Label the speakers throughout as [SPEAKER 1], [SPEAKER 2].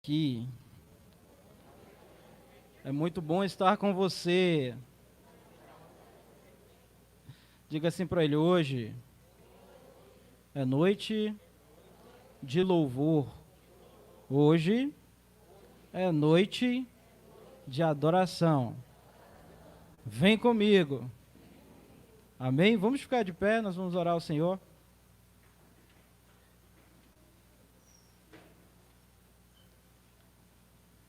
[SPEAKER 1] aqui. É muito bom estar com você. Diga assim para ele: hoje é noite de louvor. Hoje é noite de adoração. Vem comigo. Amém? Vamos ficar de pé, nós vamos orar ao Senhor.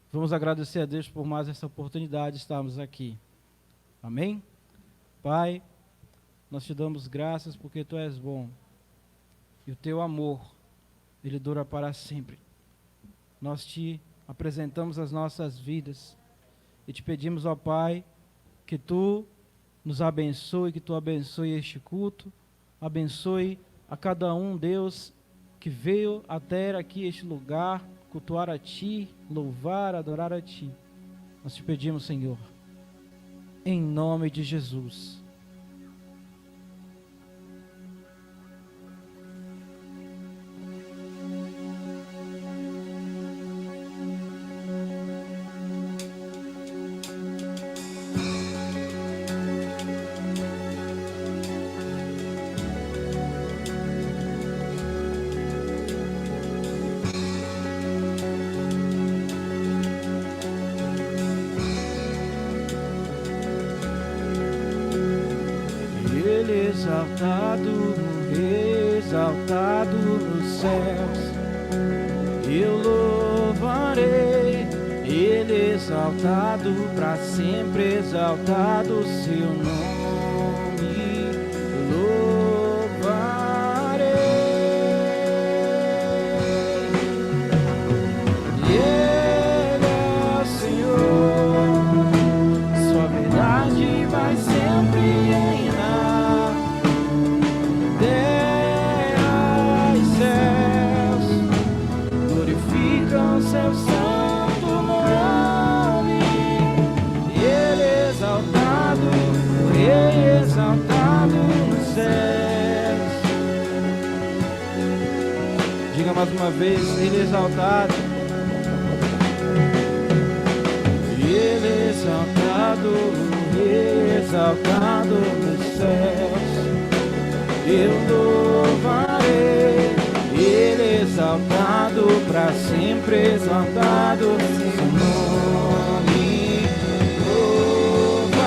[SPEAKER 1] Vamos agradecer a Deus por mais essa oportunidade de estarmos aqui. Amém? Pai, nós te damos graças porque Tu és bom. E o Teu amor, Ele dura para sempre. Nós te apresentamos as nossas vidas e te pedimos, ó Pai, que Tu nos abençoe, que Tu abençoe este culto, abençoe a cada um, Deus, que veio até aqui este lugar, cultuar a Ti, louvar, adorar a Ti. Nós te pedimos, Senhor, em nome de Jesus. Exaltado nos céus, eu louvarei, Ele exaltado para sempre, exaltado o Seu nome, louvarei. Ele é o Senhor, Sua verdade vai sempre reinar. Seu santo nome, Ele exaltado, o Rei exaltado nos céus. Diga mais uma vez: Ele exaltado, Ele exaltado, o Rei exaltado nos céus. Eu louvarei, Ele exaltado para sempre, exaltado seu nome, louvarei.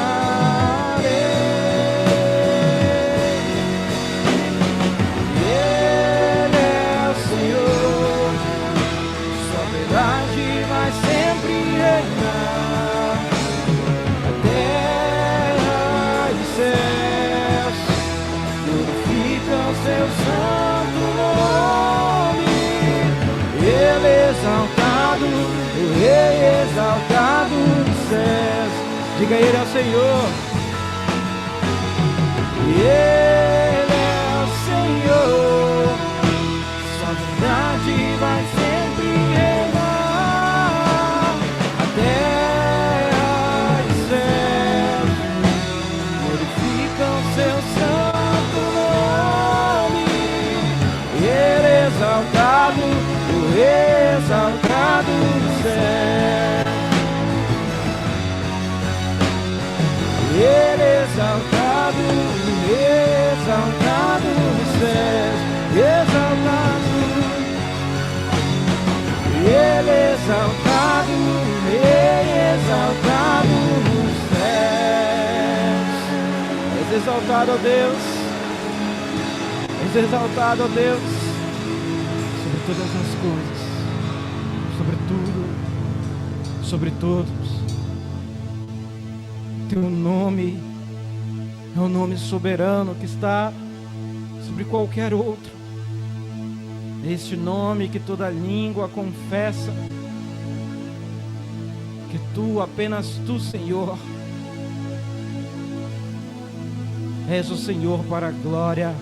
[SPEAKER 1] Ele é o Senhor, Sua verdade vai sempre reinar. A terra e os céus glorificam Seu santo nome. Ele exaltado, o Rei exaltado nos céus. Diga: Ele é o Senhor. Ele é o Senhor. Sua verdade vai sempre reinar. A terra e os céus glorificam Seu santo nome. Ele exaltado, exaltado no céu. Ele exaltado, exaltado no céu. Exaltado, Ele exaltado, exaltado nos céus. És exaltado, ó Deus. És exaltado, ó Deus, sobre todas as coisas, sobre tudo, sobre todos. Teu nome é um nome soberano que está sobre qualquer outro. Este nome que toda língua confessa que Tu, apenas Tu, Senhor, és o Senhor para a glória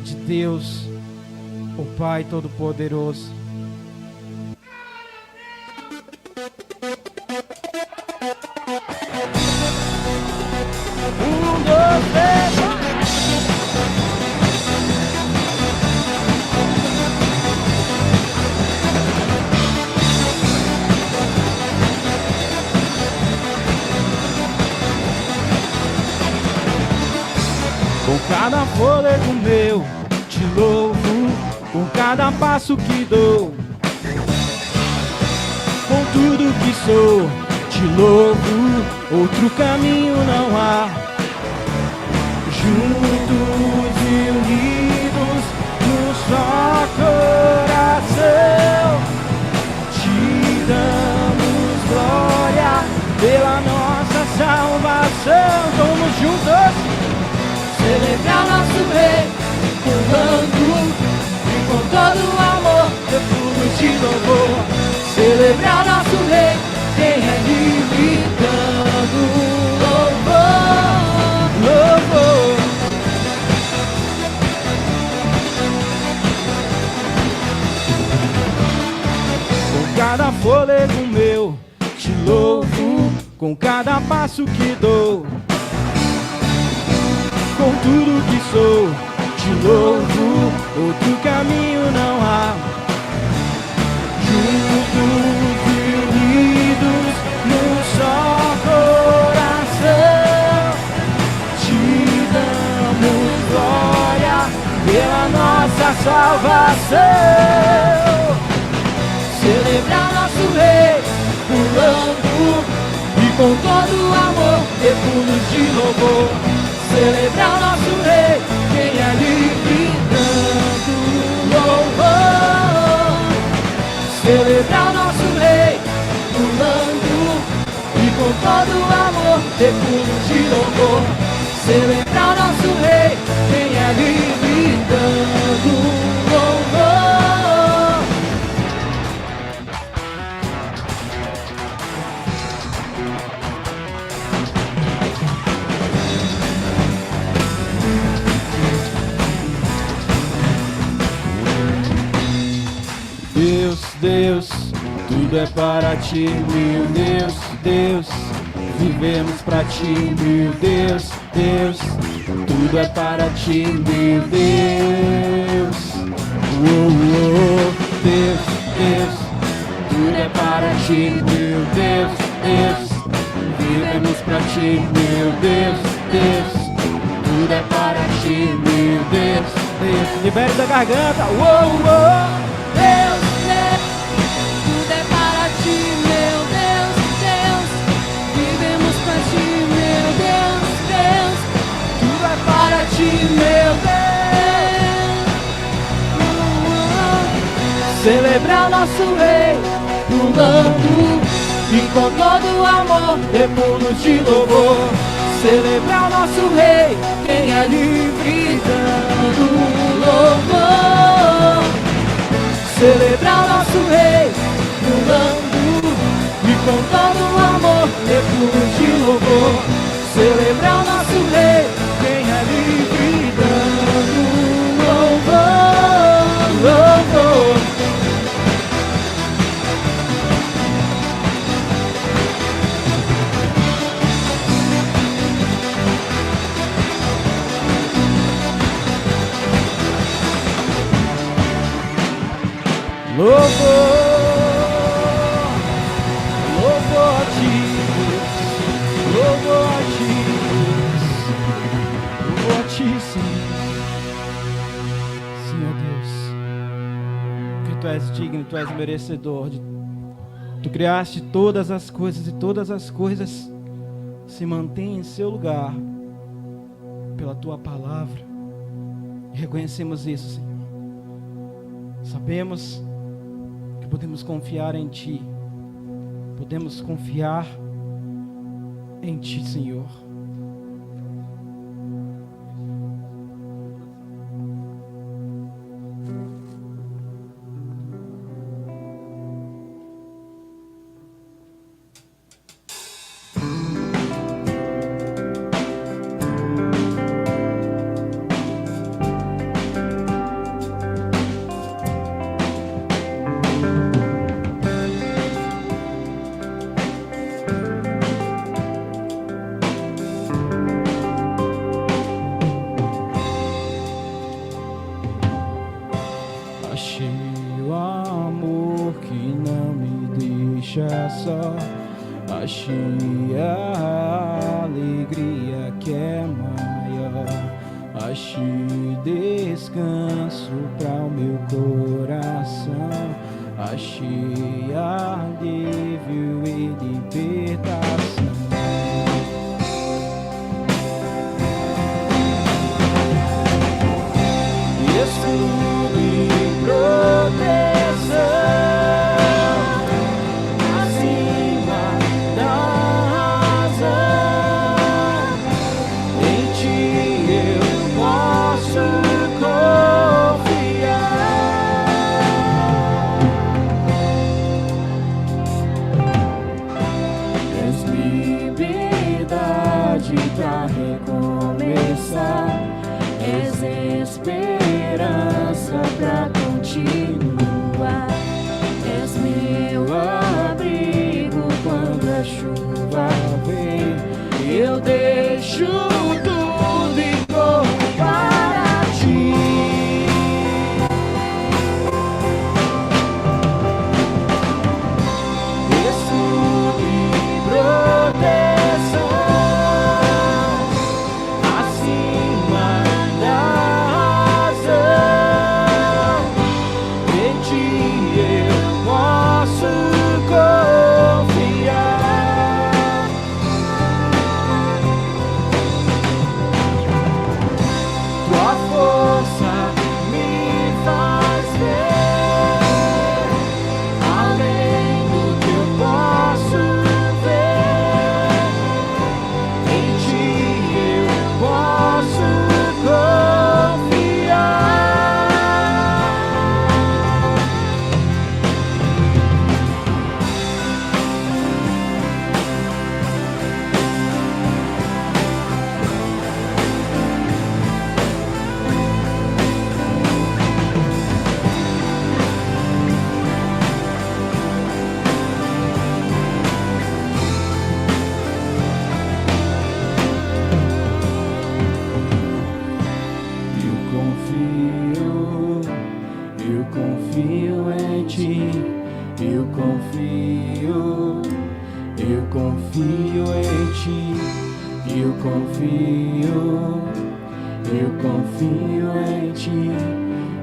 [SPEAKER 1] de Deus, o Pai Todo-Poderoso. Dois, três. Com cada fôlego meu te louvo, com cada passo que dou, com tudo que sou te louvo, outro caminho não há. Juntos e unidos num só coração, te damos glória pela nossa salvação. Vamos juntos celebrar nosso Rei, pulando e com todo o amor, pulos de louvor. Celebrar nosso Rei, quem é livre dando louvor, louvor. Com cada fôlego meu te louvo, com cada passo que dou, com tudo que sou te louvo, outro caminho não há. Juntos e unidos num só coração, te damos glória pela nossa salvação. Celebrar nosso Rei, pulando e com todo o amor, e pulos de louvor. Celebrar nosso Rei, quem é livre dando louvor. Celebrar nosso Rei, pulando e com todo o amor, de pulos de louvor. Celebrar nosso Rei, quem é livre dando louvor. Deus, Deus, tudo é para ti, meu Deus, Deus, vivemos para ti, meu Deus, Deus, tudo é para ti, meu Deus, Deus, Deus, tudo é para ti, meu Deus, Deus, vivemos para ti, meu Deus, Deus, tudo é para ti, meu Deus, Deus, libere da garganta, Deus, tudo é para ti, meu Deus, Deus, vivemos para ti, meu Deus, Deus, tudo é para ti, meu Deus. Celebrar nosso Rei, pulando e com todo o amor, de pulos de louvor. Celebrar nosso Rei, quem é livre dando louvor. Celebrar nosso Rei, pulando e com todo o amor, de pulos de louvor. Celebrar nosso Rei, quem é livre dando louvor, louvor. Louvor, louvor a ti, louvor a ti, louvor a ti, Senhor Deus, que tu és digno, tu és merecedor, tu criaste todas as coisas e todas as coisas se mantêm em seu lugar pela tua palavra, e reconhecemos isso, Senhor. Sabemos que podemos confiar em Ti, podemos confiar em Ti, Senhor. Só achei a alegria que é maior, Achei descanso para o meu coração, achei alívio e libertação. Escudo e proteção acima da razão, em ti eu posso confiar. És liberdade pra recomeçar, és esperança pra continuar, és meu abrigo quando a chuva vem. Eu deixo tudo e corro para ti. Escudo e proteção acima da razão, em ti eu posso confiar. Tua força me faz ver além do que eu posso ver, em ti eu posso confiar. Eu confio em ti, eu confio em ti, eu confio em ti,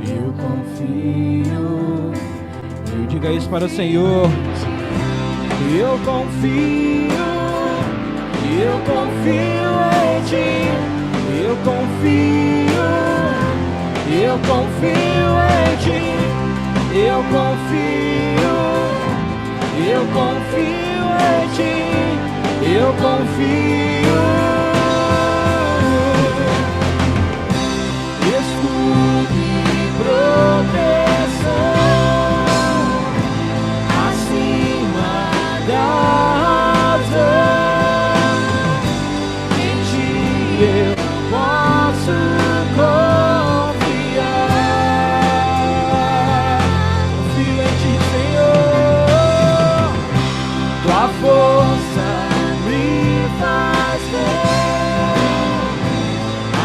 [SPEAKER 1] eu confio. Diga isso para o Senhor. Eu confio em ti, eu confio em ti, eu confio em ti, eu confio. Escudo e proteção acima da razão, em ti eu posso confiar. Confio em ti, Senhor. Tua força me faz ver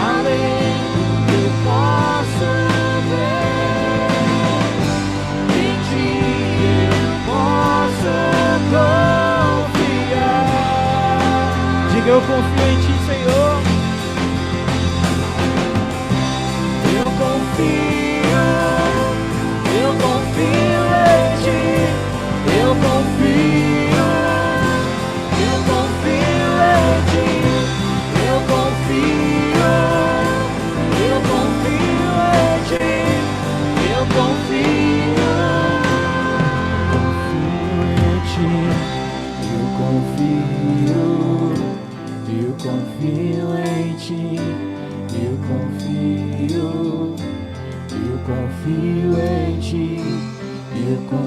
[SPEAKER 1] além do que posso ver, em ti eu posso confiar. Diga: eu confio em ti, Senhor. Eu confio em ti, eu confio em ti, eu confio em ti, eu confio em ti, eu confio em ti, eu confio em ti,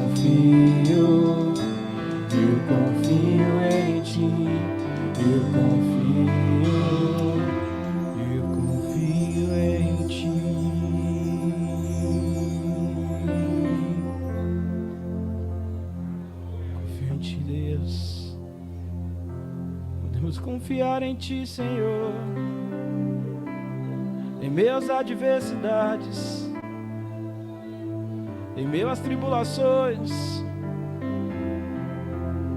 [SPEAKER 1] eu confio em ti, eu confio em ti. Confio em ti, Deus. Podemos confiar em ti, Senhor, em meio às adversidades, em meio às tribulações.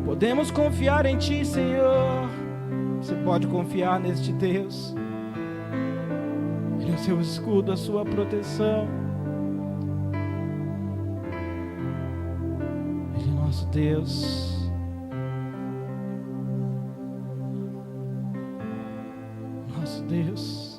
[SPEAKER 1] Podemos confiar em ti, Senhor. Você pode confiar neste Deus. Ele é o seu escudo, a sua proteção. Ele é nosso Deus. Nosso Deus.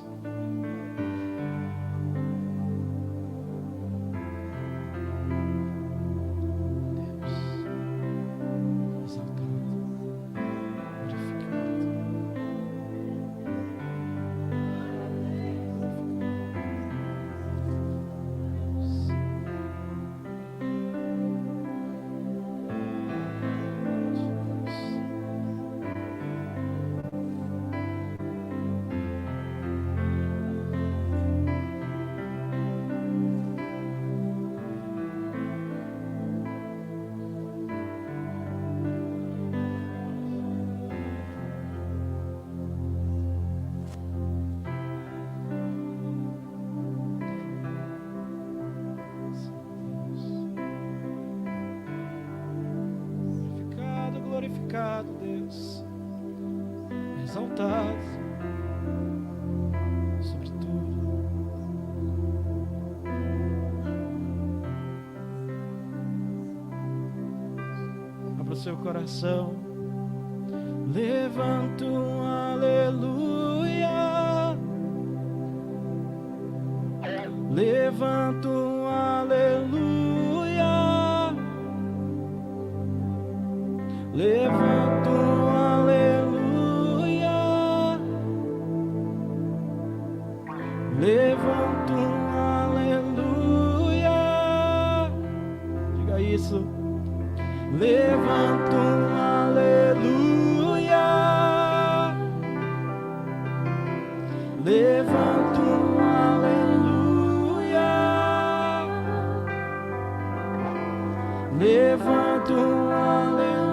[SPEAKER 1] Glorificado, Deus, exaltado sobre tudo. Abra o seu coração, levanta um aleluia, levanta um aleluia, levanta um aleluia, levanta um aleluia, diga isso, levanta um aleluia, levanta um aleluia, levanta um aleluia.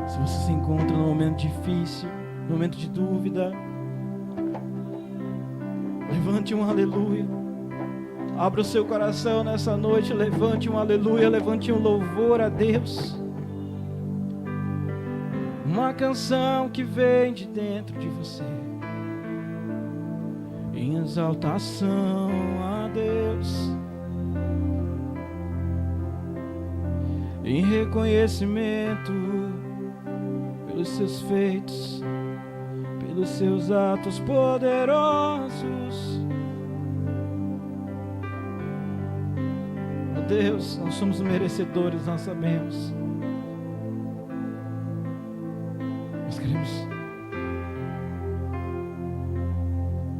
[SPEAKER 1] Se você se encontra num momento difícil, num momento de dúvida, levante um aleluia. Abra o seu coração nessa noite, levante um aleluia, levante um louvor a Deus. Uma canção que vem de dentro de você, em exaltação a Deus, em reconhecimento pelos seus feitos, pelos seus atos poderosos. Oh Deus, nós somos merecedores, nós sabemos. Nós queremos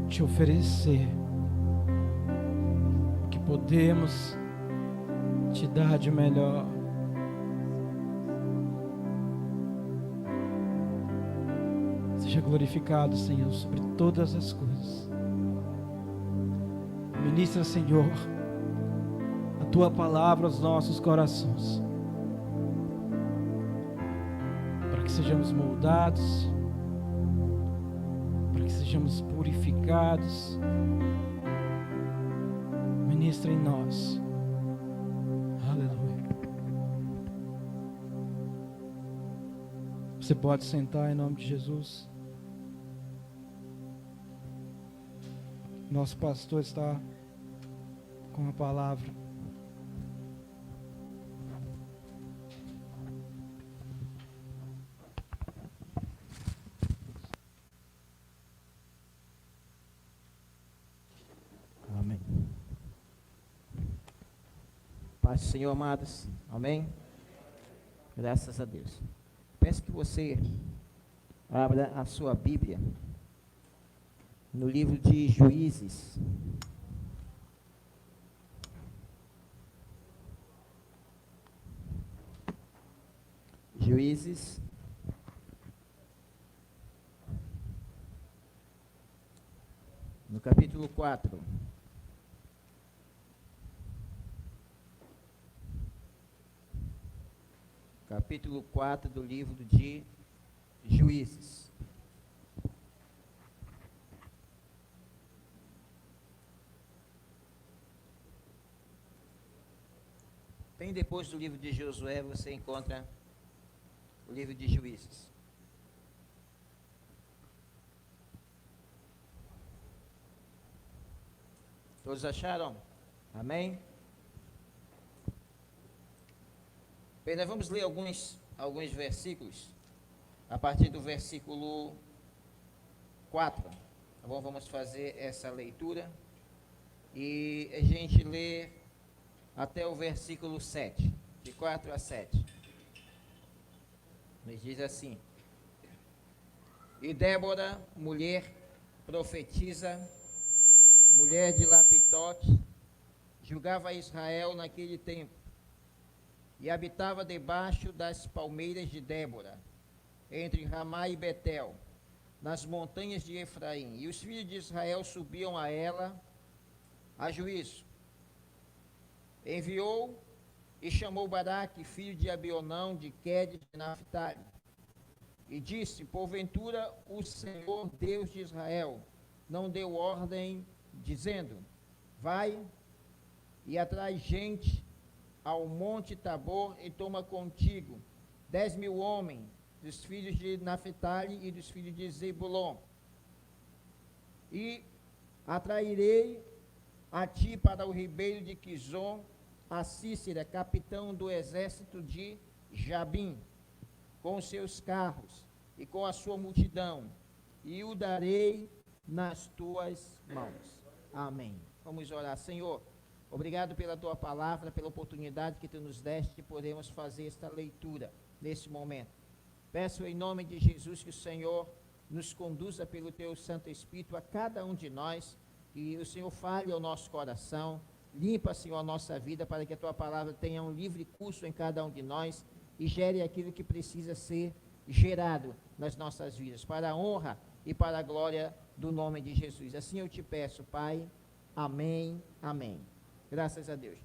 [SPEAKER 1] te oferecer o que podemos te dar de melhor. Seja glorificado, Senhor, sobre todas as coisas. Ministra, Senhor, a Tua palavra aos nossos corações, para que sejamos moldados, para que sejamos purificados. Ministra em nós. Aleluia. Você pode sentar em nome de Jesus. Nosso pastor está com a palavra.
[SPEAKER 2] Amém. Paz do Senhor, amados. Amém. Graças a Deus. Peço que você abra a sua Bíblia no livro de Juízes. Juízes, no capítulo 4. Capítulo 4 do livro de Juízes. Bem depois do livro de Josué, você encontra o livro de Juízes. Todos acharam? Amém? Bem, nós vamos ler alguns versículos, a partir do versículo 4. Tá bom? Vamos fazer essa leitura e a gente lê até o versículo 7, de 4 a 7. Nos diz assim: E Débora, mulher profetisa, mulher de Lapitote, julgava Israel naquele tempo, e habitava debaixo das palmeiras de Débora, entre Ramá e Betel, nas montanhas de Efraim. E os filhos de Israel subiam a ela a juízo. Enviou e chamou Baraque, filho de Abionão, de Quedes de Naphtali, e disse: Porventura o Senhor Deus de Israel não deu ordem, dizendo: Vai e atrai gente ao monte Tabor e toma contigo 10.000 homens dos filhos de Naphtali e dos filhos de Zebulon, e atrairei a ti para o ribeiro de Quizon a Cícera, capitão do exército de Jabim, com os seus carros e com a sua multidão, e o darei nas tuas mãos. Amém. Vamos orar. Senhor, obrigado pela tua palavra, pela oportunidade que tu nos deste de podermos fazer esta leitura nesse momento. Peço em nome de Jesus que o Senhor nos conduza pelo teu Santo Espírito a cada um de nós, e o Senhor fale ao nosso coração, limpa, Senhor, a nossa vida, para que a tua palavra tenha um livre curso em cada um de nós e gere aquilo que precisa ser gerado nas nossas vidas, para a honra e para a glória do nome de Jesus. Assim eu te peço, Pai. Amém, amém. Graças a Deus.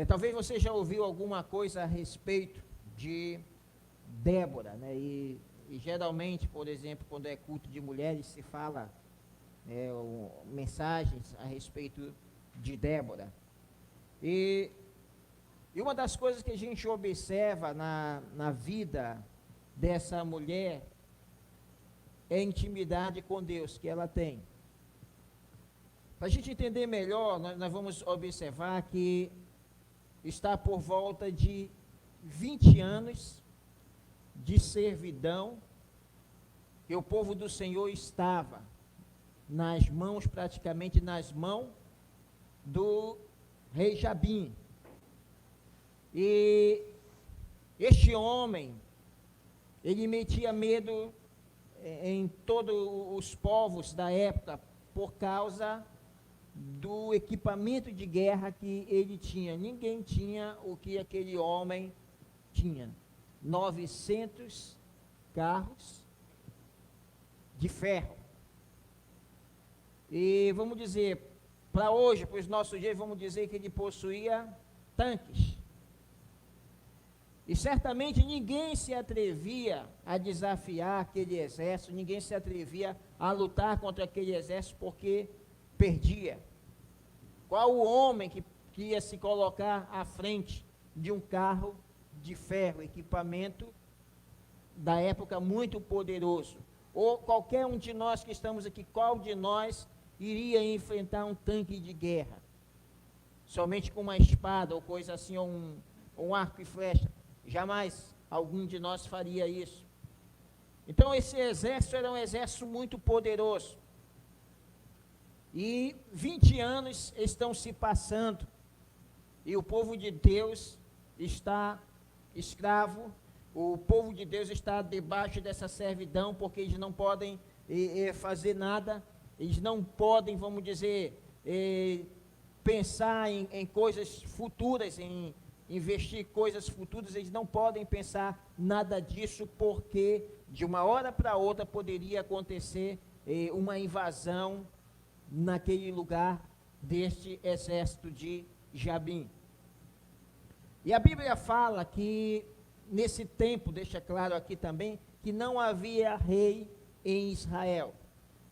[SPEAKER 2] Talvez você já ouviu alguma coisa a respeito de Débora, né? E geralmente, por exemplo, quando é culto de mulheres, se fala mensagens a respeito de Débora. E uma das coisas que a gente observa na vida dessa mulher é a intimidade com Deus que ela tem. Para a gente entender melhor, nós vamos observar que está por volta de 20 anos de servidão que o povo do Senhor estava praticamente nas mãos do rei Jabim. E este homem, ele metia medo em todos os povos da época por causa do equipamento de guerra que ele tinha. Ninguém tinha o que aquele homem tinha. 900 carros de ferro. E vamos dizer, para hoje, para os nossos dias, vamos dizer que ele possuía tanques. E certamente ninguém se atrevia a desafiar aquele exército, ninguém se atrevia a lutar contra aquele exército porque perdia. Qual o homem que ia se colocar à frente de um carro de ferro, equipamento da época muito poderoso? Ou qualquer um de nós que estamos aqui, qual de nós iria enfrentar um tanque de guerra? Somente com uma espada ou coisa assim, ou um arco e flecha? Jamais algum de nós faria isso. Então esse exército era um exército muito poderoso. E 20 anos estão se passando, e o povo de Deus está escravo, o povo de Deus está debaixo dessa servidão, porque eles não podem fazer nada, eles não podem, vamos dizer, pensar em coisas futuras, em investir coisas futuras, eles não podem pensar nada disso, porque de uma hora para outra poderia acontecer uma invasão naquele lugar deste exército de Jabim. E a Bíblia fala que nesse tempo, deixa claro aqui também, que não havia rei em Israel.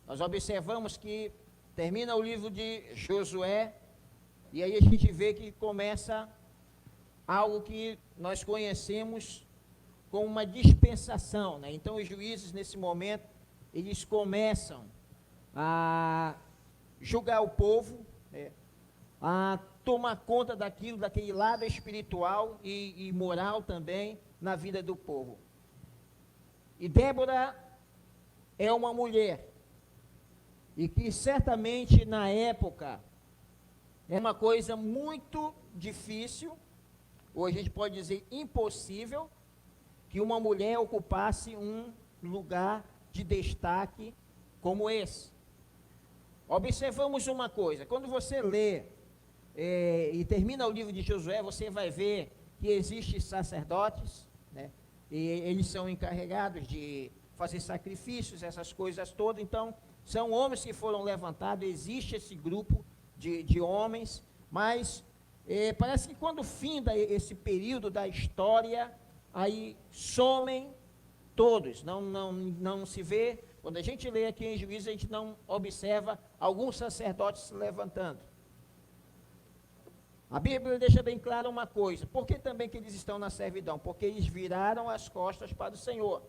[SPEAKER 2] Nós observamos que termina o livro de Josué, E aí a gente vê que começa algo que nós conhecemos como uma dispensação, né? Então os juízes nesse momento, eles começam a julgar o povo, né? A tomar conta daquele lado espiritual e moral também na vida do povo. E Débora é uma mulher, e que certamente na época é uma coisa muito difícil, ou a gente pode dizer impossível, que uma mulher ocupasse um lugar de destaque como esse. Observamos uma coisa, quando você lê e termina o livro de Josué, você vai ver que existem sacerdotes, né, e eles são encarregados de fazer sacrifícios, essas coisas todas. Então, são homens que foram levantados, existe esse grupo de homens, mas parece que quando finda esse período da história, aí somem todos, não se vê. Quando a gente lê aqui em Juízes, a gente não observa alguns sacerdotes se levantando. A Bíblia deixa bem clara uma coisa, por que também que eles estão na servidão? Porque eles viraram as costas para o Senhor.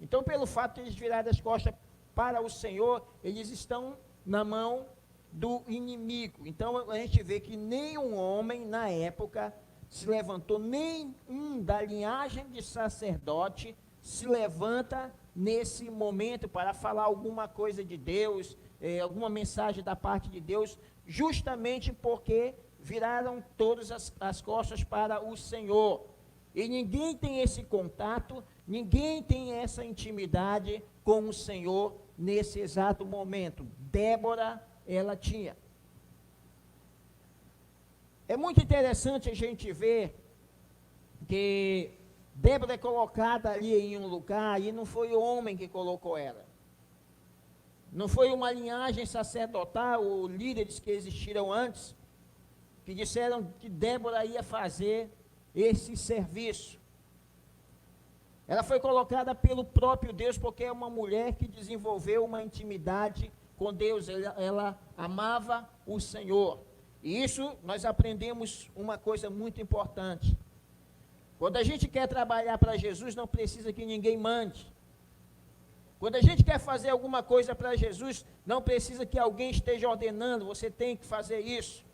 [SPEAKER 2] Então, pelo fato de eles virarem as costas para o Senhor, eles estão na mão do inimigo. Então, a gente vê que nenhum homem, na época, se levantou, nenhum da linhagem de sacerdote se levanta nesse momento para falar alguma coisa de Deus, alguma mensagem da parte de Deus, justamente porque viraram todas as costas para o Senhor. E ninguém tem esse contato, ninguém tem essa intimidade com o Senhor nesse exato momento. Débora, ela tinha. É muito interessante a gente ver que Débora é colocada ali em um lugar, e não foi o homem que colocou ela. Não foi uma linhagem sacerdotal ou líderes que existiram antes, que disseram que Débora ia fazer esse serviço. Ela foi colocada pelo próprio Deus, porque é uma mulher que desenvolveu uma intimidade com Deus, ela amava o Senhor. E isso nós aprendemos uma coisa muito importante. Quando a gente quer trabalhar para Jesus, não precisa que ninguém mande. Quando a gente quer fazer alguma coisa para Jesus, não precisa que alguém esteja ordenando, você tem que fazer isso.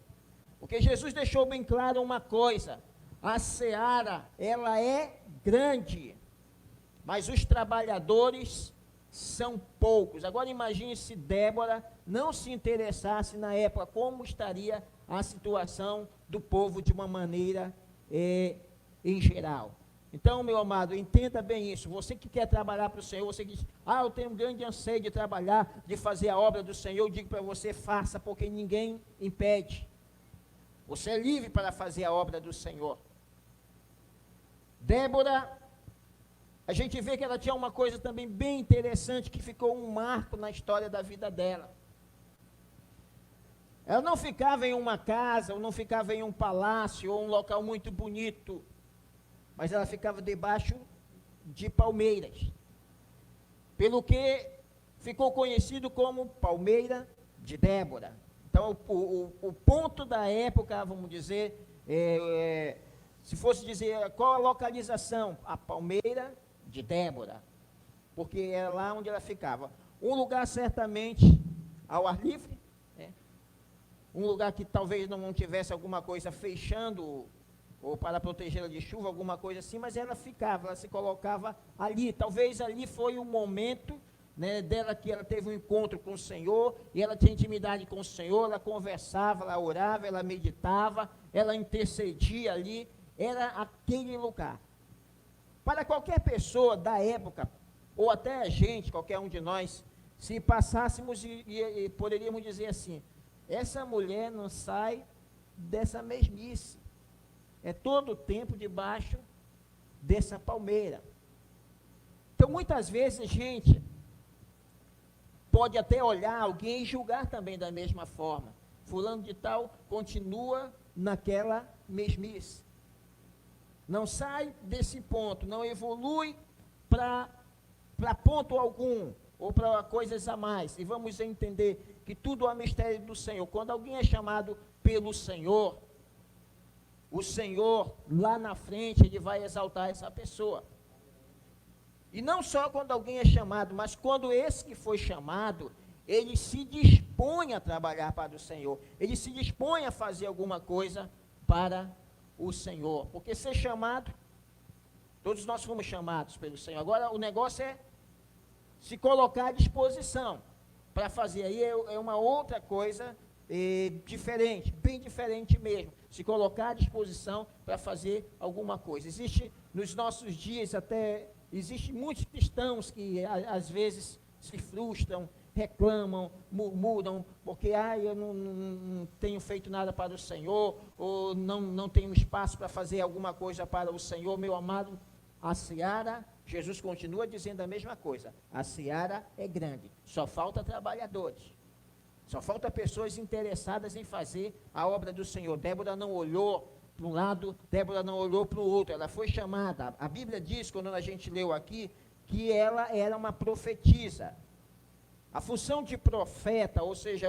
[SPEAKER 2] Porque Jesus deixou bem claro uma coisa, a seara, ela é grande, mas os trabalhadores são poucos. Agora imagine se Débora não se interessasse na época, como estaria a situação do povo de uma maneira em geral. Então, meu amado, entenda bem isso. Você que quer trabalhar para o Senhor, você que diz, eu tenho um grande anseio de trabalhar, de fazer a obra do Senhor, eu digo para você, faça, porque ninguém impede. Você é livre para fazer a obra do Senhor. Débora, a gente vê que ela tinha uma coisa também bem interessante, que ficou um marco na história da vida dela. Ela não ficava em uma casa, ou não ficava em um palácio, ou um local muito bonito, mas ela ficava debaixo de palmeiras, pelo que ficou conhecido como Palmeira de Débora. Então, o ponto da época, vamos dizer, se fosse dizer qual a localização, a Palmeira de Débora, porque é lá onde ela ficava. Um lugar certamente ao ar livre, né? Um lugar que talvez não tivesse alguma coisa fechando, ou para protegê-la de chuva, alguma coisa assim, mas ela ficava, ela se colocava ali. Talvez ali foi um momento, né, dela que ela teve um encontro com o Senhor, e ela tinha intimidade com o Senhor, ela conversava, ela orava, ela meditava, ela intercedia ali, era aquele lugar. Para qualquer pessoa da época, ou até a gente, qualquer um de nós, se passássemos e poderíamos dizer assim, essa mulher não sai dessa mesmice, é todo o tempo debaixo dessa palmeira. Então, muitas vezes, a gente pode até olhar alguém e julgar também da mesma forma. Fulano de tal continua naquela mesmice. Não sai desse ponto, não evolui para ponto algum, ou para coisas a mais. E vamos entender que tudo é mistério do Senhor. Quando alguém é chamado pelo Senhor, o Senhor, lá na frente, Ele vai exaltar essa pessoa. E não só quando alguém é chamado, mas quando esse que foi chamado, ele se dispõe a trabalhar para o Senhor, ele se dispõe a fazer alguma coisa para o Senhor. Porque ser chamado, todos nós fomos chamados pelo Senhor. Agora o negócio é se colocar à disposição para fazer. Aí é uma outra coisa diferente, bem diferente mesmo. Se colocar à disposição para fazer alguma coisa. Existe nos nossos dias existem muitos cristãos que às vezes se frustram, reclamam, murmuram, porque eu não tenho feito nada para o Senhor, ou não tenho espaço para fazer alguma coisa para o Senhor. Meu amado, a seara, Jesus continua dizendo a mesma coisa, a seara é grande, só falta trabalhadores, só falta pessoas interessadas em fazer a obra do Senhor. Débora não olhou para um lado, Débora não olhou para o outro, ela foi chamada. A Bíblia diz, quando a gente leu aqui, que ela era uma profetisa. A função de profeta, ou seja,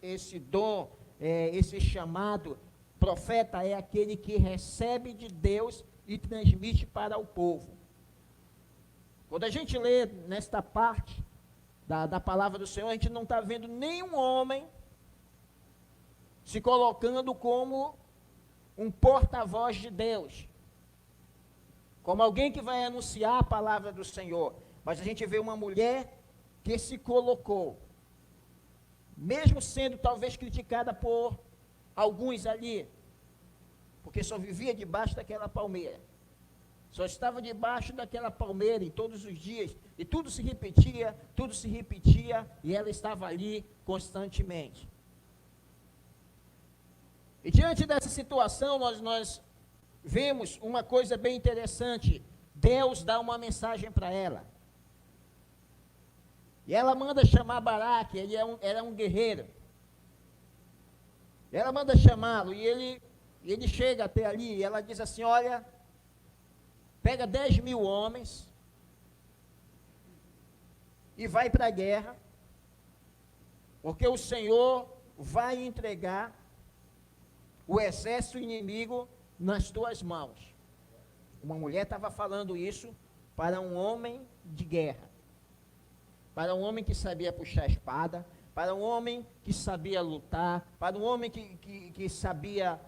[SPEAKER 2] esse dom, esse chamado, profeta é aquele que recebe de Deus e transmite para o povo. Quando a gente lê nesta parte da palavra do Senhor, a gente não está vendo nenhum homem se colocando como um porta-voz de Deus, como alguém que vai anunciar a palavra do Senhor, mas a gente vê uma mulher que se colocou, mesmo sendo talvez criticada por alguns ali, porque só vivia debaixo daquela palmeira, só estava debaixo daquela palmeira e todos os dias, e tudo se repetia, e ela estava ali constantemente. E diante dessa situação, nós vemos uma coisa bem interessante. Deus dá uma mensagem para ela. E ela manda chamar Baraque, ele era um guerreiro. Ela manda chamá-lo, e ele chega até ali, e ela diz assim, olha, pega 10.000 homens, e vai para a guerra, porque o Senhor vai entregar o exército inimigo nas tuas mãos. Uma mulher estava falando isso para um homem de guerra, para um homem que sabia puxar a espada, para um homem que sabia lutar, para um homem que sabia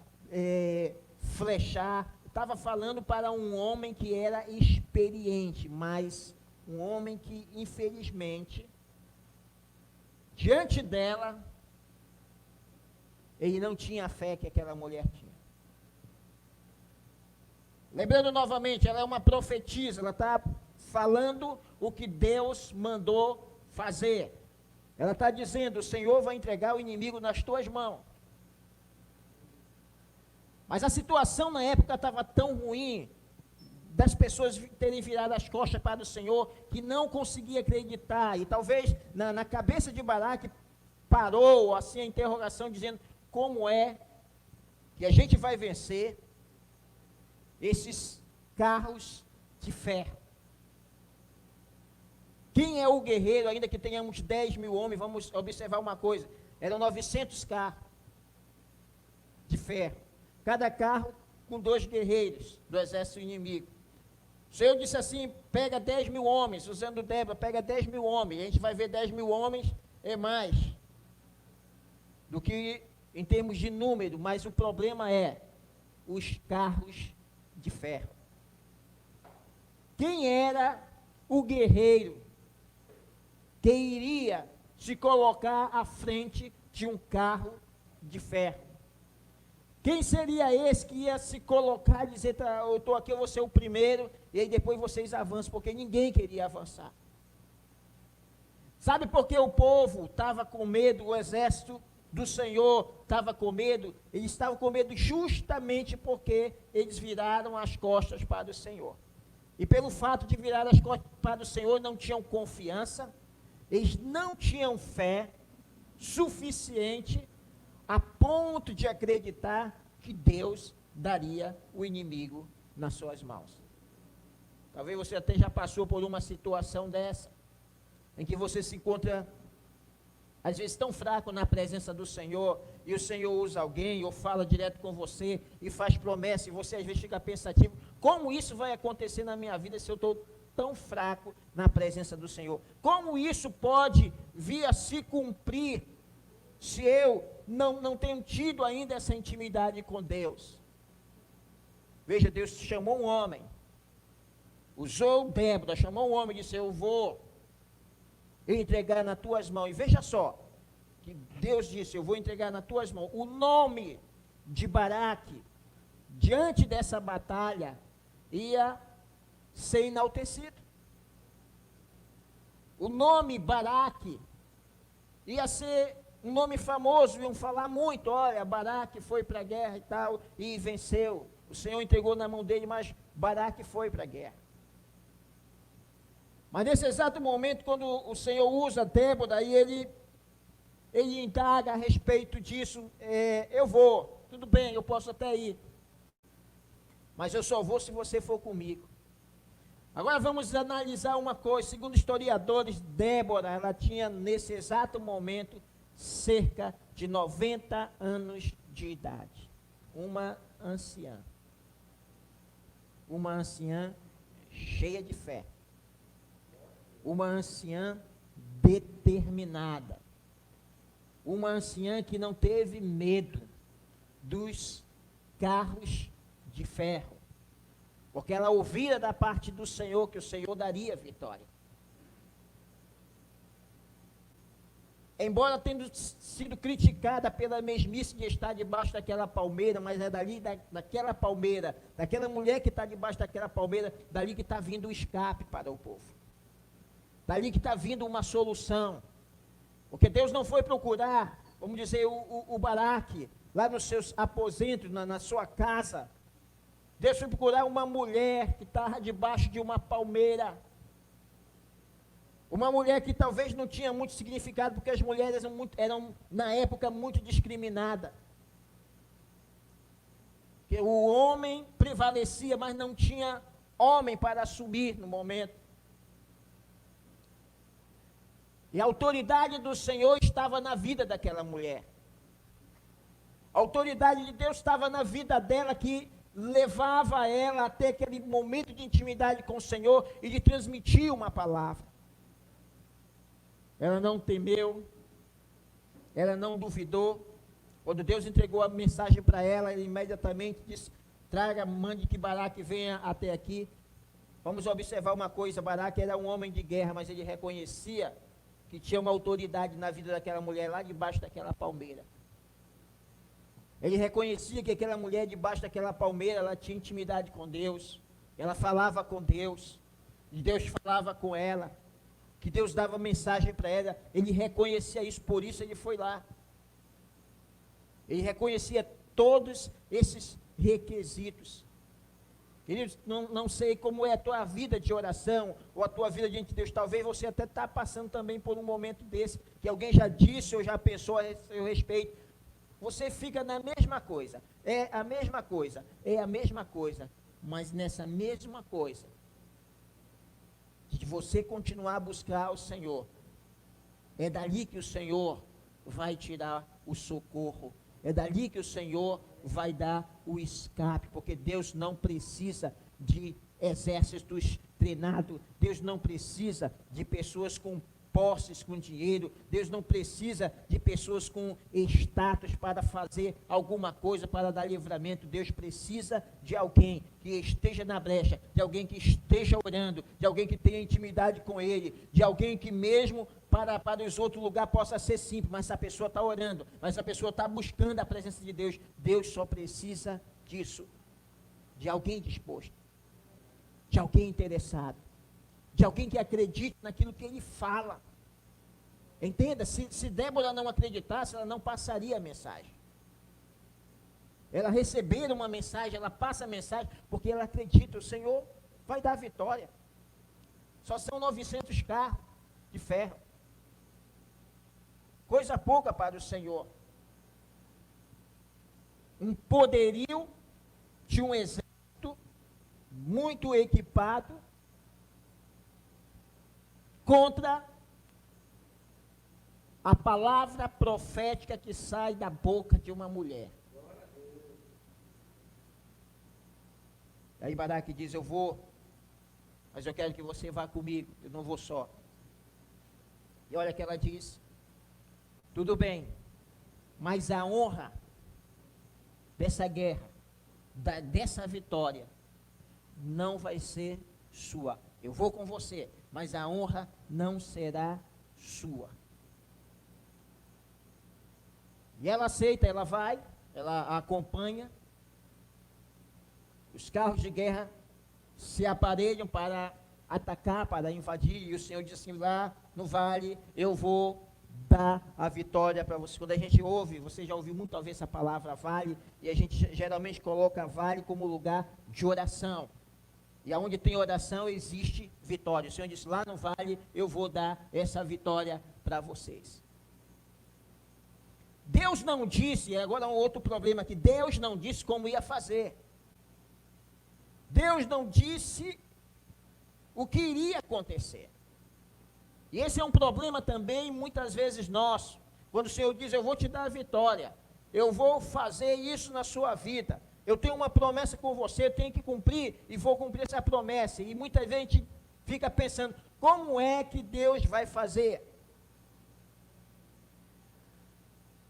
[SPEAKER 2] flechar. Estava falando para um homem que era experiente, mas um homem que, infelizmente, diante dela, ele não tinha a fé que aquela mulher tinha. Lembrando novamente, ela é uma profetisa, ela está falando o que Deus mandou fazer. Ela está dizendo, o Senhor vai entregar o inimigo nas tuas mãos. Mas a situação na época estava tão ruim, das pessoas terem virado as costas para o Senhor, que não conseguia acreditar. E talvez na cabeça de Baraque parou assim a interrogação, dizendo, como é que a gente vai vencer esses carros de ferro? Quem é o guerreiro, ainda que tenhamos 10.000 homens? Vamos observar uma coisa, eram 900 carros de ferro, cada carro com 2 guerreiros do exército inimigo. O Senhor disse assim, pega 10.000 homens, usando Débora, pega 10.000 homens, a gente vai ver 10.000 homens é mais do que em termos de número, mas o problema é os carros de ferro. Quem era o guerreiro que iria se colocar à frente de um carro de ferro? Quem seria esse que ia se colocar e dizer, eu estou aqui, eu vou ser o primeiro, e aí depois vocês avançam, porque ninguém queria avançar. Sabe por que o povo estava com medo, o exército do Senhor estava com medo? Eles estavam com medo justamente porque eles viraram as costas para o Senhor. E pelo fato de virar as costas para o Senhor, não tinham confiança, eles não tinham fé suficiente a ponto de acreditar que Deus daria o inimigo nas suas mãos. Talvez você até já passou por uma situação dessa, em que você se encontra, às vezes, tão fraco na presença do Senhor, e o Senhor usa alguém, ou fala direto com você, e faz promessa, e você às vezes fica pensativo, como isso vai acontecer na minha vida se eu estou tão fraco na presença do Senhor? Como isso pode vir a se cumprir, se eu não tenho tido ainda essa intimidade com Deus? Veja, Deus chamou um homem, usou Débora, chamou um homem e disse, eu vou entregar nas tuas mãos. E veja só, que Deus disse, eu vou entregar nas tuas mãos. O nome de Baraque, diante dessa batalha, ia ser enaltecido. O nome Baraque ia ser um nome famoso, iam falar muito, olha, Baraque foi para a guerra e tal, e venceu. O Senhor entregou na mão dele, mas Baraque foi para a guerra. Mas nesse exato momento, quando o Senhor usa Débora, e ele indaga a respeito disso, eu vou, tudo bem, eu posso até ir, mas eu só vou se você for comigo. Agora vamos analisar uma coisa, segundo historiadores, Débora, ela tinha nesse exato momento, cerca de 90 anos de idade, uma anciã cheia de fé, uma anciã determinada, uma anciã que não teve medo dos carros de ferro, porque ela ouvira da parte do Senhor que o Senhor daria vitória. Embora tendo sido criticada pela mesmice de estar debaixo daquela palmeira, mas é dali, daquela palmeira, daquela mulher que está debaixo daquela palmeira, dali que está vindo o escape para o povo. Dali que está vindo uma solução. Porque Deus não foi procurar, vamos dizer, o Baraque, lá nos seus aposentos, na sua casa. Deus foi procurar uma mulher que estava debaixo de uma palmeira. Uma mulher que talvez não tinha muito significado, porque as mulheres eram na época, muito discriminadas. Que o homem prevalecia, mas não tinha homem para assumir no momento. E a autoridade do Senhor estava na vida daquela mulher. A autoridade de Deus estava na vida dela, que levava ela até aquele momento de intimidade com o Senhor e de transmitir uma palavra. Ela não temeu, ela não duvidou. Quando Deus entregou a mensagem para ela, ele imediatamente disse, mande que Baraque venha até aqui. Vamos observar uma coisa, Baraque era um homem de guerra, mas ele reconhecia que tinha uma autoridade na vida daquela mulher lá debaixo daquela palmeira. Ele reconhecia que aquela mulher debaixo daquela palmeira, ela tinha intimidade com Deus, ela falava com Deus, e Deus falava com ela, que Deus dava mensagem para ela, ele reconhecia isso, por isso ele foi lá. Ele reconhecia todos esses requisitos. Queridos, não sei como é a tua vida de oração, ou a tua vida diante de Deus, talvez você até está passando também por um momento desse, que alguém já disse ou já pensou a seu respeito. Você fica na mesma coisa, é a mesma coisa, mas nessa mesma coisa, de você continuar a buscar o Senhor, é dali que o Senhor vai tirar o socorro, é dali que o Senhor vai dar o escape, porque Deus não precisa de exércitos treinados, Deus não precisa de pessoas com posses, com dinheiro, Deus não precisa de pessoas com status para fazer alguma coisa, para dar livramento. Deus precisa de alguém que esteja na brecha, de alguém que esteja orando, de alguém que tenha intimidade com Ele, de alguém que mesmo para os outros lugares possa ser simples, mas a pessoa está orando, mas a pessoa está buscando a presença de Deus. Deus só precisa disso, de alguém disposto, de alguém interessado, de alguém que acredite naquilo que ele fala. Entenda, se Débora não acreditasse, ela não passaria a mensagem. Ela receber uma mensagem, ela passa a mensagem, porque ela acredita, o Senhor vai dar vitória. Só são 900 carros de ferro. Coisa pouca para o Senhor. Um poderio de um exército muito equipado contra a palavra profética que sai da boca de uma mulher. Aí Baraque diz, eu vou, mas eu quero que você vá comigo, eu não vou só. E olha que ela diz, tudo bem, mas a honra dessa guerra, dessa vitória, não vai ser sua. Eu vou com você, mas a honra não será sua. E ela aceita, ela vai, ela acompanha. Os carros de guerra se aparelham para atacar, para invadir, e o Senhor diz assim, lá no vale, eu vou dar a vitória para você. Quando a gente ouve, você já ouviu muito talvez essa palavra vale, e a gente geralmente coloca vale como lugar de oração. E aonde tem oração, existe vitória. O Senhor disse, lá no vale, eu vou dar essa vitória para vocês. Deus não disse, e agora um outro problema aqui, Deus não disse como ia fazer. Deus não disse o que iria acontecer. E esse é um problema também, muitas vezes nosso. Quando o Senhor diz, eu vou te dar a vitória, eu vou fazer isso na sua vida, eu tenho uma promessa com você, eu tenho que cumprir, e vou cumprir essa promessa. E muita gente fica pensando, como é que Deus vai fazer?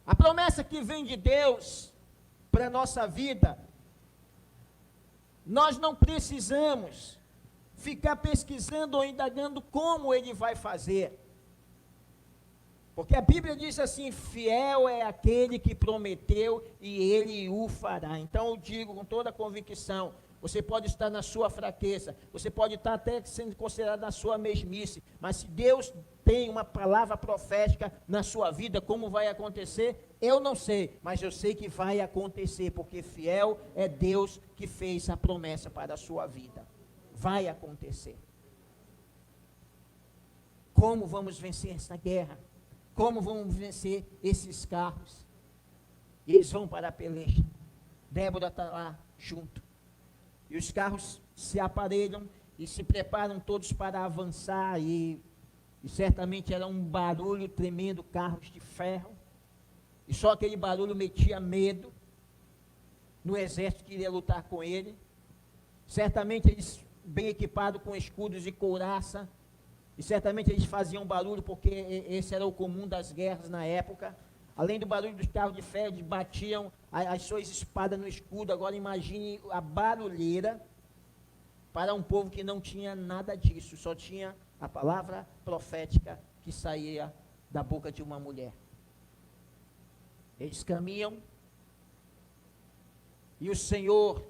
[SPEAKER 2] A promessa que vem de Deus para a nossa vida, nós não precisamos ficar pesquisando ou indagando como Ele vai fazer. Porque a Bíblia diz assim, fiel é aquele que prometeu e Ele o fará. Então eu digo com toda a convicção, você pode estar na sua fraqueza, você pode estar até sendo considerado na sua mesmice, mas se Deus tem uma palavra profética na sua vida, como vai acontecer? Eu não sei, mas eu sei que vai acontecer, porque fiel é Deus que fez a promessa para a sua vida. Vai acontecer. Como vamos vencer essa guerra? Como vamos vencer esses carros? Eles vão para a peleja. Débora está lá junto. E os carros se aparelham e se preparam todos para avançar. E certamente era um barulho tremendo, carros de ferro. E só aquele barulho metia medo no exército que iria lutar com ele. Certamente eles bem equipados com escudos e couraça. E certamente eles faziam barulho, porque esse era o comum das guerras na época. Além do barulho dos carros de ferro, eles batiam as suas espadas no escudo. Agora imagine a barulheira para um povo que não tinha nada disso. Só tinha a palavra profética que saía da boca de uma mulher. Eles caminham. E o Senhor,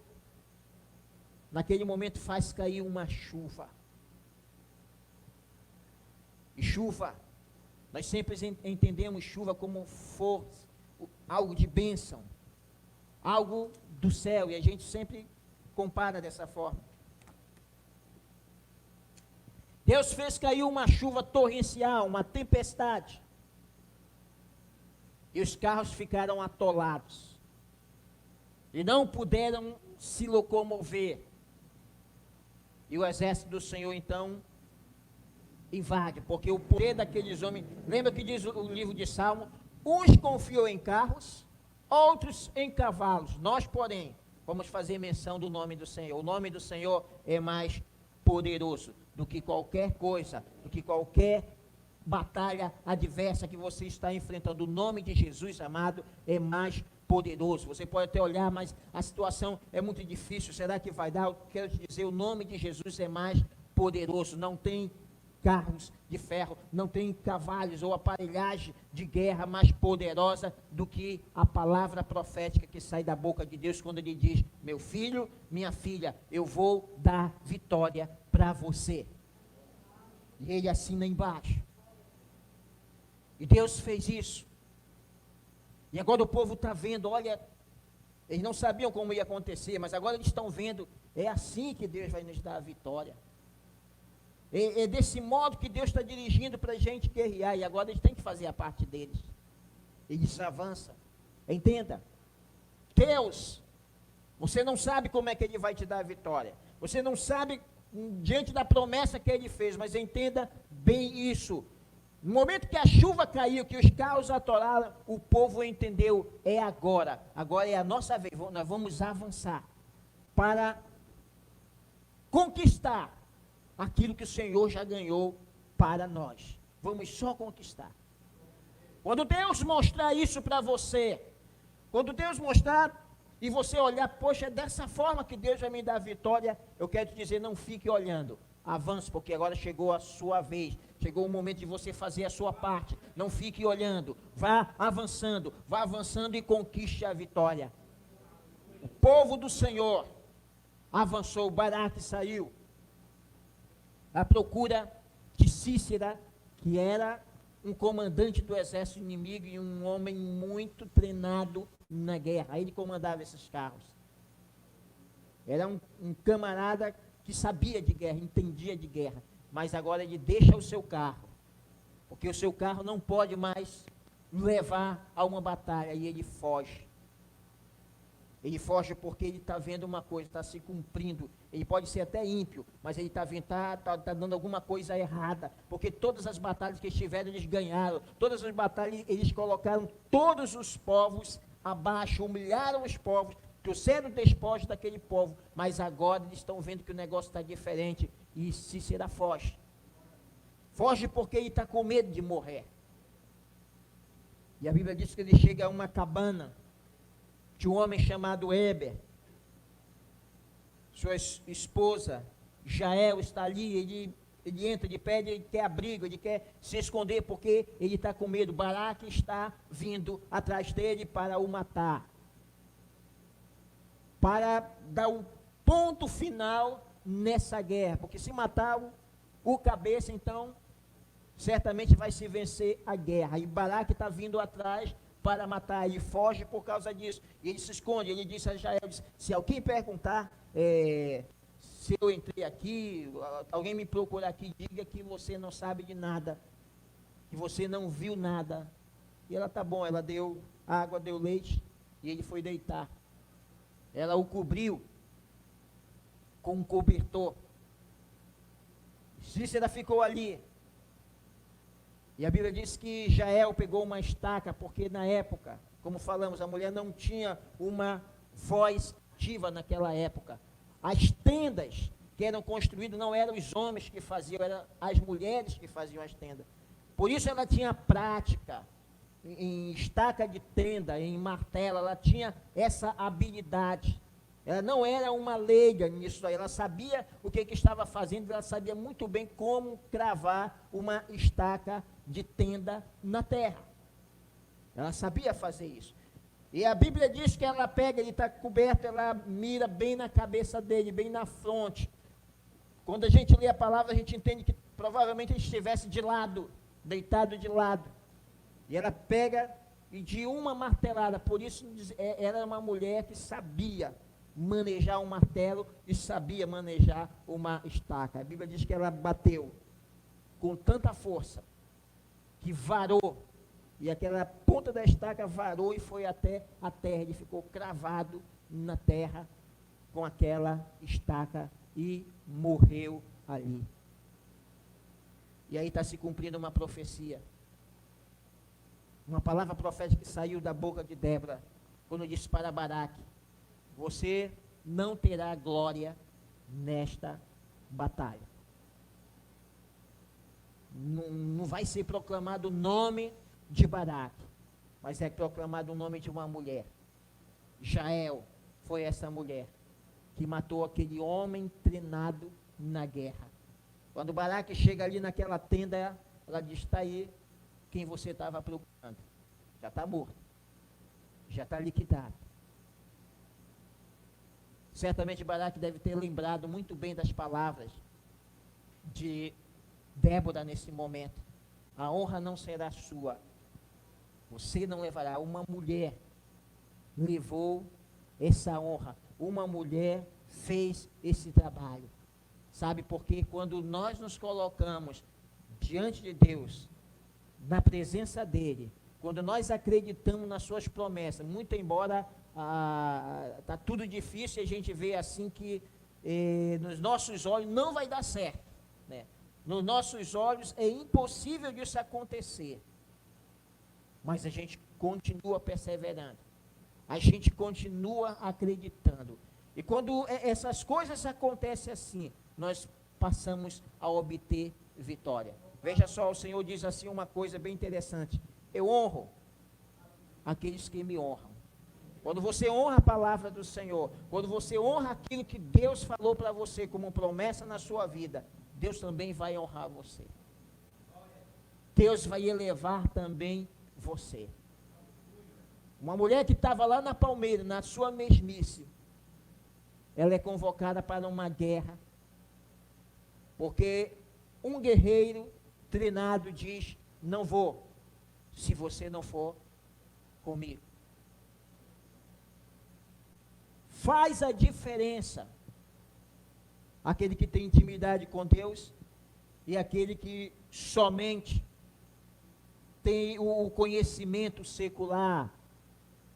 [SPEAKER 2] naquele momento, faz cair uma chuva. E chuva, nós sempre entendemos chuva como força, algo de bênção, algo do céu, e a gente sempre compara dessa forma. Deus fez cair uma chuva torrencial, uma tempestade, e os carros ficaram atolados, e não puderam se locomover, e o exército do Senhor então invade, porque o poder daqueles homens, lembra que diz o livro de Salmo, uns confiou em carros, outros em cavalos, nós porém, vamos fazer menção do nome do Senhor. O nome do Senhor é mais poderoso do que qualquer coisa, do que qualquer batalha adversa que você está enfrentando. O nome de Jesus, amado, é mais poderoso. Você pode até olhar, mas a situação é muito difícil, será que vai dar? Eu quero te dizer, o nome de Jesus é mais poderoso, não tem carros de ferro, não tem cavalos ou aparelhagem de guerra mais poderosa do que a palavra profética que sai da boca de Deus quando Ele diz, meu filho, minha filha, eu vou dar vitória para você. E Ele assina embaixo. E Deus fez isso. E agora o povo está vendo, olha, eles não sabiam como ia acontecer, mas agora eles estão vendo, é assim que Deus vai nos dar a vitória. É desse modo que Deus está dirigindo para a gente guerrear, e agora eles têm que fazer a parte deles. Eles avançam. Entenda, Deus, você não sabe como é que Ele vai te dar a vitória, você não sabe diante da promessa que Ele fez, mas entenda bem isso, No momento que a chuva caiu, que os carros atoraram, o povo entendeu, é agora. Agora é a nossa vez, nós vamos avançar para conquistar aquilo que o Senhor já ganhou para nós. Vamos só conquistar. Quando Deus mostrar isso para você, quando Deus mostrar e você olhar, poxa, é dessa forma que Deus vai me dar a vitória, eu quero te dizer, não fique olhando, avance, porque agora chegou a sua vez, chegou o momento de você fazer a sua parte, não fique olhando, vá avançando e conquiste a vitória. O povo do Senhor avançou, Baraque saiu à procura de Cícera, que era um comandante do exército inimigo e um homem muito treinado na guerra. Ele comandava esses carros. Era um camarada que sabia de guerra, entendia de guerra, mas agora ele deixa o seu carro, porque o seu carro não pode mais levar a uma batalha, e ele foge. Ele foge porque ele está vendo uma coisa, está se cumprindo. Ele pode ser até ímpio, mas ele está vendo, está dando alguma coisa errada. Porque todas as batalhas que estiveram, eles ganharam. Todas as batalhas, eles colocaram todos os povos abaixo, humilharam os povos, trouxeram despojos daquele povo. Mas agora eles estão vendo que o negócio está diferente. E Cícera foge. Foge porque ele está com medo de morrer. E a Bíblia diz que ele chega a uma cabana de um homem chamado Heber. Sua esposa, Jael, está ali, ele entra de pé, ele quer abrigo, ele quer se esconder, porque ele está com medo. Baraque está vindo atrás dele para o matar. Para dar o ponto final nessa guerra, porque se matar o cabeça, então, certamente vai se vencer a guerra. E Baraque está vindo atrás para matar, ele foge por causa disso, e ele se esconde. Ele disse a Jael, se alguém perguntar, se eu entrei aqui, alguém me procurar aqui, diga que você não sabe de nada, que você não viu nada. E ela, tá bom, ela deu água, deu leite, e ele foi deitar. Ela o cobriu com um cobertor. Cícera ficou ali. E a Bíblia diz que Jael pegou uma estaca, porque na época, como falamos, a mulher não tinha uma voz ativa naquela época. As tendas que eram construídas não eram os homens que faziam, eram as mulheres que faziam as tendas. Por isso ela tinha prática em estaca de tenda, em martelo, ela tinha essa habilidade. Ela não era uma leiga nisso aí, ela sabia o que estava fazendo, ela sabia muito bem como cravar uma estaca de tenda na terra. Ela sabia fazer isso. E a Bíblia diz que ela pega, ele está coberto, ela mira bem na cabeça dele, bem na fronte. Quando a gente lê a palavra, a gente entende que provavelmente ele estivesse de lado, deitado de lado. E ela pega e de uma martelada, por isso era uma mulher que sabia manejar um martelo e sabia manejar uma estaca. A Bíblia diz que ela bateu com tanta força que varou, e aquela ponta da estaca varou e foi até a terra. Ele ficou cravado na terra com aquela estaca e morreu ali. E aí está se cumprindo uma profecia, uma palavra profética que saiu da boca de Débora, quando disse para Baraque: você não terá glória nesta batalha. Não vai ser proclamado o nome de Baraque, mas é proclamado o nome de uma mulher. Jael foi essa mulher que matou aquele homem treinado na guerra. Quando Baraque chega ali naquela tenda, ela diz: está aí quem você estava procurando. Já está morto, já está liquidado. Certamente Baraque deve ter lembrado muito bem das palavras de Débora nesse momento. A honra não será sua, você não levará. Uma mulher levou essa honra, uma mulher fez esse trabalho. Sabe por quê? Quando nós nos colocamos diante de Deus, na presença dEle, quando nós acreditamos nas suas promessas, muito embora está tudo difícil, a gente vê assim que nos nossos olhos não vai dar certo, né? nos nossos olhos é impossível disso acontecer. Mas a gente continua perseverando. A gente continua acreditando. E quando essas coisas acontecem assim, nós passamos a obter vitória. Veja só, o Senhor diz assim uma coisa bem interessante: eu honro aqueles que me honram. Quando você honra a palavra do Senhor, quando você honra aquilo que Deus falou para você como promessa na sua vida, Deus também vai honrar você. Deus vai elevar também você. Uma mulher que estava lá na palmeira, na sua mesmice, ela é convocada para uma guerra, porque um guerreiro treinado diz: não vou, se você não for comigo. Faz a diferença aquele que tem intimidade com Deus e aquele que somente tem o conhecimento secular,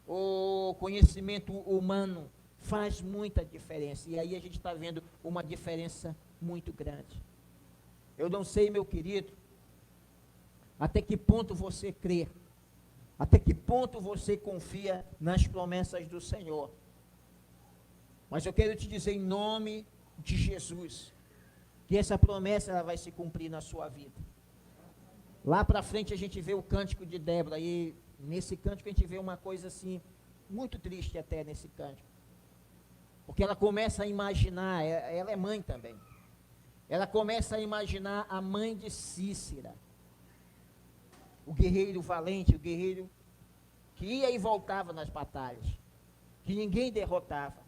[SPEAKER 2] o conhecimento humano. Faz muita diferença. E aí a gente está vendo uma diferença muito grande. Eu não sei, meu querido, até que ponto você crê, até que ponto você confia nas promessas do Senhor. Mas eu quero te dizer em nome de Jesus, que essa promessa ela vai se cumprir na sua vida. Lá para frente a gente vê o cântico de Débora, e nesse cântico a gente vê uma coisa assim, muito triste até nesse cântico. Porque ela começa a imaginar, ela é mãe também, ela começa a imaginar a mãe de Cícera, o guerreiro valente, o guerreiro que ia e voltava nas batalhas, que ninguém derrotava.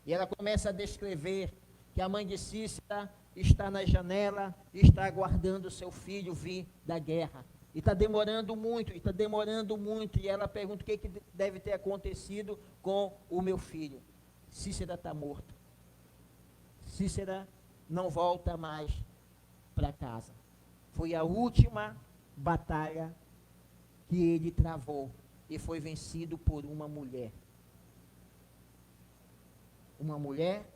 [SPEAKER 2] E ela começa a descrever que a mãe de Cícera está na janela e está aguardando seu filho vir da guerra. E está demorando muito, e ela pergunta o que deve ter acontecido com o meu filho. Cícera está morto. Cícera não volta mais para casa. Foi a última batalha que ele travou e foi vencido por uma mulher. Uma mulher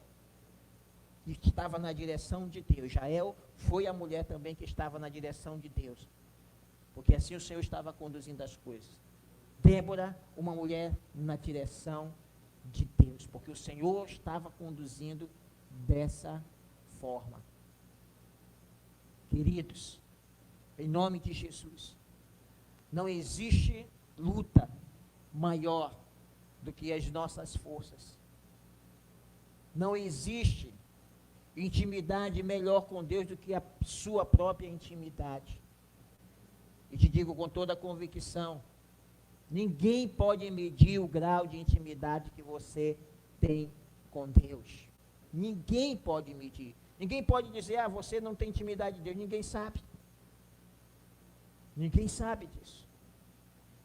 [SPEAKER 2] que estava na direção de Deus. Jael foi a mulher também que estava na direção de Deus, porque assim o Senhor estava conduzindo as coisas. Débora, uma mulher na direção de Deus, porque o Senhor estava conduzindo dessa forma. Queridos, em nome de Jesus, não existe luta maior do que as nossas forças. Não existe intimidade melhor com Deus do que a sua própria intimidade. E te digo com toda a convicção, ninguém pode medir o grau de intimidade que você tem com Deus. Ninguém pode medir. Ninguém pode dizer, você não tem intimidade de Deus. Ninguém sabe. Ninguém sabe disso.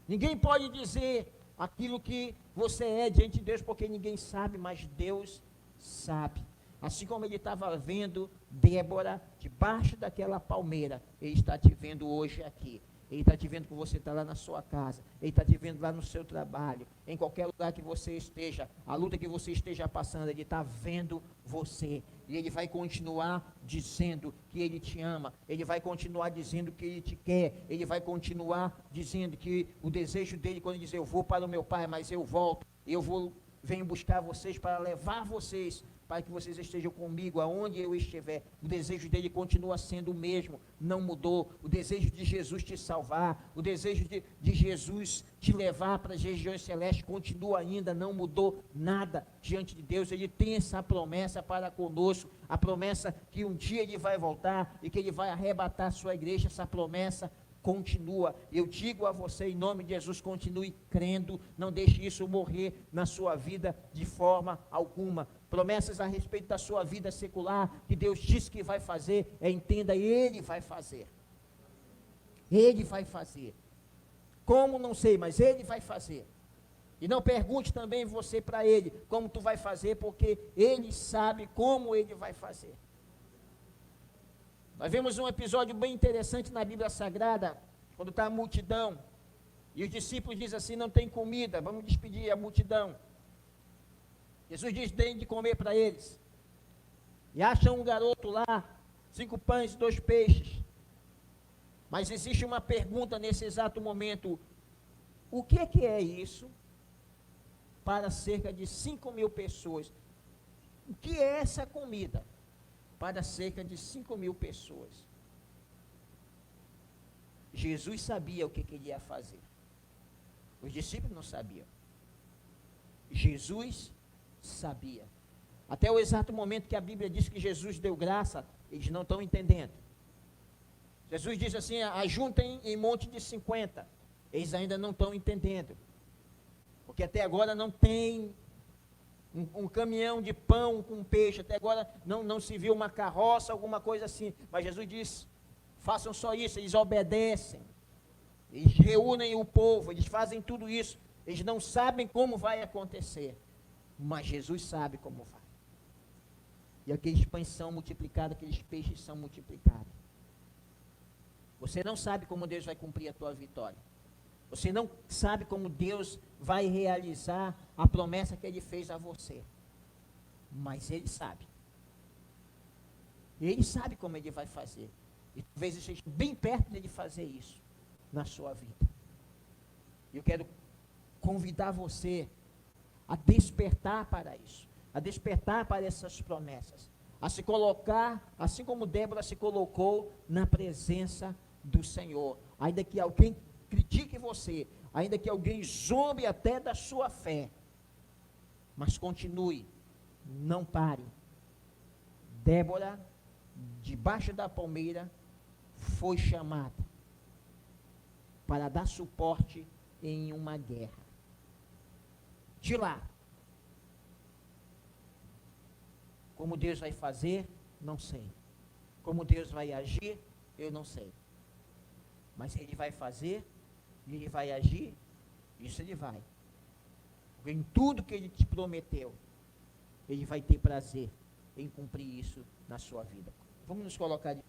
[SPEAKER 2] Ninguém pode dizer aquilo que você é diante de Deus, porque ninguém sabe, mas Deus sabe. Assim como ele estava vendo Débora debaixo daquela palmeira, ele está te vendo hoje aqui. Ele está te vendo que você está lá na sua casa, ele está te vendo lá no seu trabalho, em qualquer lugar que você esteja, a luta que você esteja passando, ele está vendo você. E ele vai continuar dizendo que ele te ama, ele vai continuar dizendo que ele te quer, ele vai continuar dizendo que o desejo dele, quando ele diz, eu vou para o meu pai, mas eu volto, venho buscar vocês para levar vocês, para que vocês estejam comigo aonde eu estiver. O desejo dele continua sendo o mesmo, não mudou. O desejo de Jesus te salvar, o desejo de Jesus te levar para as regiões celestes continua ainda, não mudou nada diante de Deus. Ele tem essa promessa para conosco, a promessa que um dia ele vai voltar e que ele vai arrebatar a sua igreja. Essa promessa continua. Eu digo a você, em nome de Jesus, continue crendo, não deixe isso morrer na sua vida de forma alguma. Promessas a respeito da sua vida secular, que Deus disse que vai fazer, entenda, Ele vai fazer. Ele vai fazer. Como, não sei, mas Ele vai fazer. E não pergunte também você para Ele, como tu vai fazer, porque Ele sabe como Ele vai fazer. Nós vemos um episódio bem interessante na Bíblia Sagrada, quando está a multidão, e os discípulos dizem assim, não tem comida, vamos despedir a multidão. Jesus diz, deem de comer para eles. E acham um garoto lá, 5 pães e 2 peixes. Mas existe uma pergunta nesse exato momento: o que é isso para cerca de 5.000 pessoas? O que é essa comida para cerca de 5.000 pessoas? Jesus sabia o que ele ia fazer. Os discípulos não sabiam. Jesus sabia. Até o exato momento que a Bíblia diz que Jesus deu graça, eles não estão entendendo. Jesus disse assim: ajuntem em monte de 50. Eles ainda não estão entendendo. Porque até agora não tem um caminhão de pão com peixe. Até agora não se viu uma carroça, alguma coisa assim. Mas Jesus disse: façam só isso. Eles obedecem. Eles reúnem o povo. Eles fazem tudo isso. Eles não sabem como vai acontecer. Mas Jesus sabe como vai. E aqueles pães são multiplicados, aqueles peixes são multiplicados. Você não sabe como Deus vai cumprir a tua vitória. Você não sabe como Deus vai realizar a promessa que Ele fez a você. Mas Ele sabe. Ele sabe como Ele vai fazer. E talvez esteja bem perto dele fazer isso na sua vida. Eu quero convidar você a despertar para isso. A despertar para essas promessas. A se colocar, assim como Débora se colocou na presença do Senhor. Ainda que alguém critique você, ainda que alguém zombe até da sua fé, mas continue, não pare. Débora, debaixo da palmeira, foi chamada para dar suporte em uma guerra. De lá, como Deus vai fazer, não sei. Como Deus vai agir, eu não sei. Mas Ele vai fazer, Ele vai agir, isso Ele vai. Porque em tudo que Ele te prometeu, Ele vai ter prazer em cumprir isso na sua vida. Vamos nos colocar de